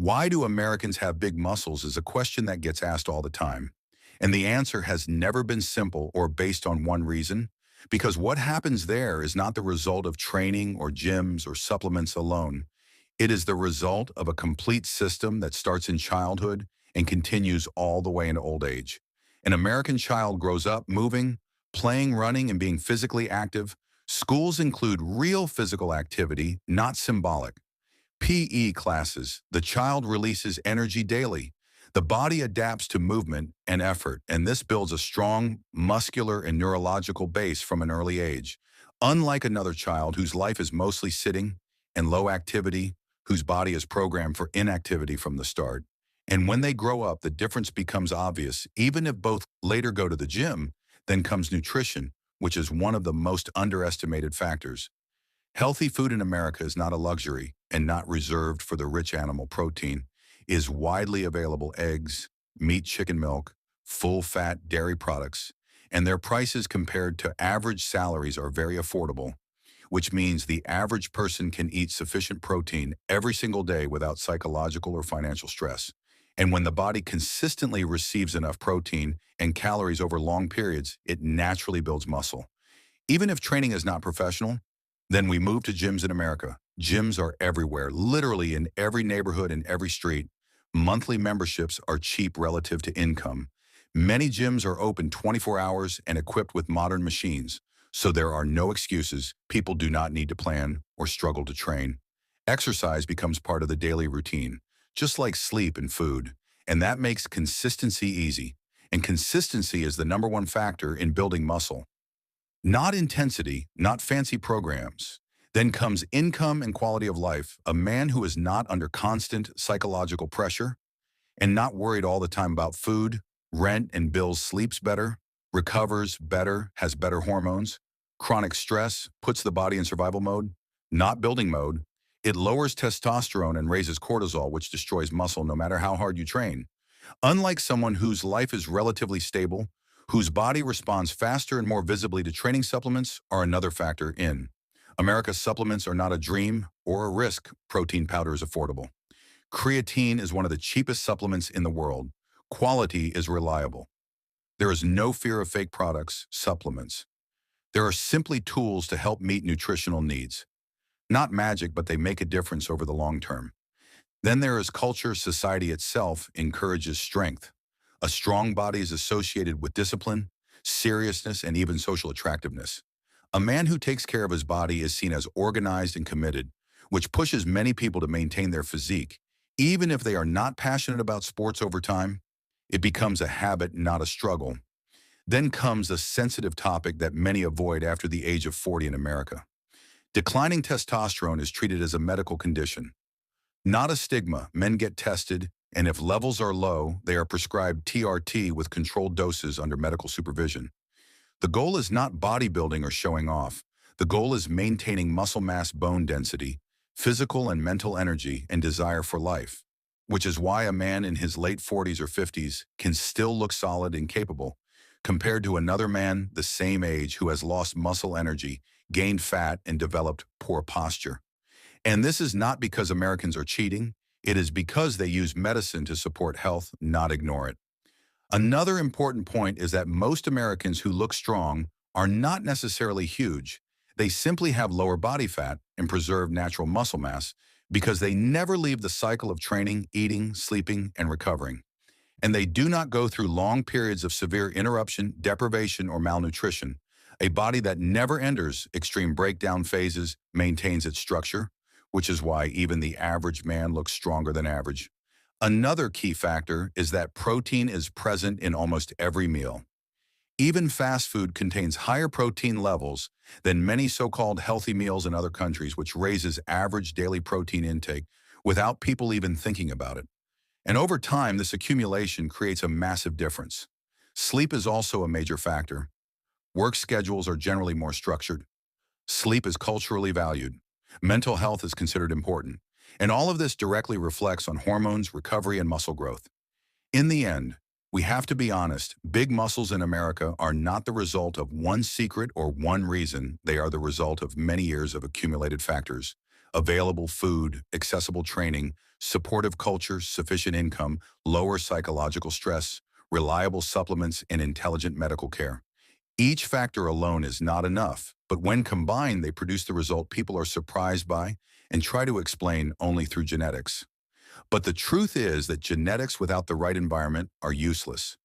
Why do Americans have big muscles is a question that gets asked all the time. And the answer has never been simple or based on one reason, because what happens there is not the result of training or gyms or supplements alone. It is the result of a complete system that starts in childhood and continues all the way into old age. An American child grows up moving, playing, running, and being physically active. Schools include real physical activity, not symbolic. PE classes, the child releases energy daily. The body adapts to movement and effort, and this builds a strong muscular and neurological base from an early age. Unlike another child whose life is mostly sitting and low activity, whose body is programmed for inactivity from the start. And when they grow up, the difference becomes obvious. Even if both later go to the gym, then comes nutrition, which is one of the most underestimated factors. Healthy food in America is not a luxury and not reserved for the rich animal protein. Is widely available eggs, meat, chicken milk, full-fat dairy products, and their prices compared to average salaries are very affordable, which means the average person can eat sufficient protein every single day without psychological or financial stress. And when the body consistently receives enough protein and calories over long periods, it naturally builds muscle. Even if training is not professional, then we move to gyms in America. Gyms are everywhere, literally in every neighborhood and every street. Monthly memberships are cheap relative to income. Many gyms are open 24 hours and equipped with modern machines, so there are no excuses. People do not need to plan or struggle to train. Exercise becomes part of the daily routine, just like sleep and food, and that makes consistency easy. And consistency is the number one factor in building muscle. Not intensity, not fancy programs. Then comes income and quality of life. A man who is not under constant psychological pressure and not worried all the time about food, rent, and bills sleeps better, recovers better, has better hormones. Chronic stress puts the body in survival mode, not building mode. It lowers testosterone and raises cortisol, which destroys muscle no matter how hard you train. Unlike someone whose life is relatively stable, whose body responds faster and more visibly to training, supplements are another factor in. America's supplements are not a dream or a risk. Protein powder is affordable. Creatine is one of the cheapest supplements in the world. Quality is reliable. There is no fear of fake products, supplements. There are simply tools to help meet nutritional needs. Not magic, but they make a difference over the long term. Then there is culture. Society itself encourages strength. A strong body is associated with discipline, seriousness, and even social attractiveness. A man who takes care of his body is seen as organized and committed, which pushes many people to maintain their physique. Even if they are not passionate about sports over time, it becomes a habit, not a struggle. Then comes a sensitive topic that many avoid after the age of 40 in America. Declining testosterone is treated as a medical condition, not a stigma. Men get tested, and if levels are low, they are prescribed TRT with controlled doses under medical supervision. The goal is not bodybuilding or showing off. The goal is maintaining muscle mass, bone density, physical and mental energy, and desire for life, which is why a man in his late 40s or 50s can still look solid and capable, compared to another man the same age who has lost muscle energy, gained fat, and developed poor posture. And this is not because Americans are cheating. It is because they use medicine to support health, not ignore it. Another important point is that most Americans who look strong are not necessarily huge. They simply have lower body fat and preserve natural muscle mass because they never leave the cycle of training, eating, sleeping, and recovering. And they do not go through long periods of severe interruption, deprivation, or malnutrition. A body that never enters extreme breakdown phases maintains its structure, which is why even the average man looks stronger than average. Another key factor is that protein is present in almost every meal. Even fast food contains higher protein levels than many so-called healthy meals in other countries, which raises average daily protein intake without people even thinking about it. And over time, this accumulation creates a massive difference. Sleep is also a major factor. Work schedules are generally more structured. Sleep is culturally valued. Mental health is considered important. And all of this directly reflects on hormones, recovery, and muscle growth. In the end, we have to be honest, big muscles in America are not the result of one secret or one reason. They are the result of many years of accumulated factors: available food, accessible training, supportive culture, sufficient income, lower psychological stress, reliable supplements, and intelligent medical care. Each factor alone is not enough, but when combined, they produce the result people are surprised by and try to explain only through genetics. But the truth is that genetics without the right environment are useless.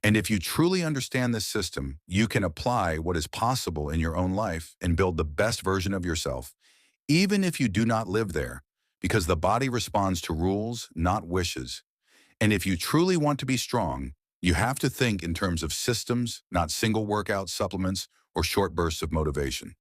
And if you truly understand this system, you can apply what is possible in your own life and build the best version of yourself, even if you do not live there, because the body responds to rules, not wishes. And if you truly want to be strong, you have to think in terms of systems, not single workout supplements or short bursts of motivation.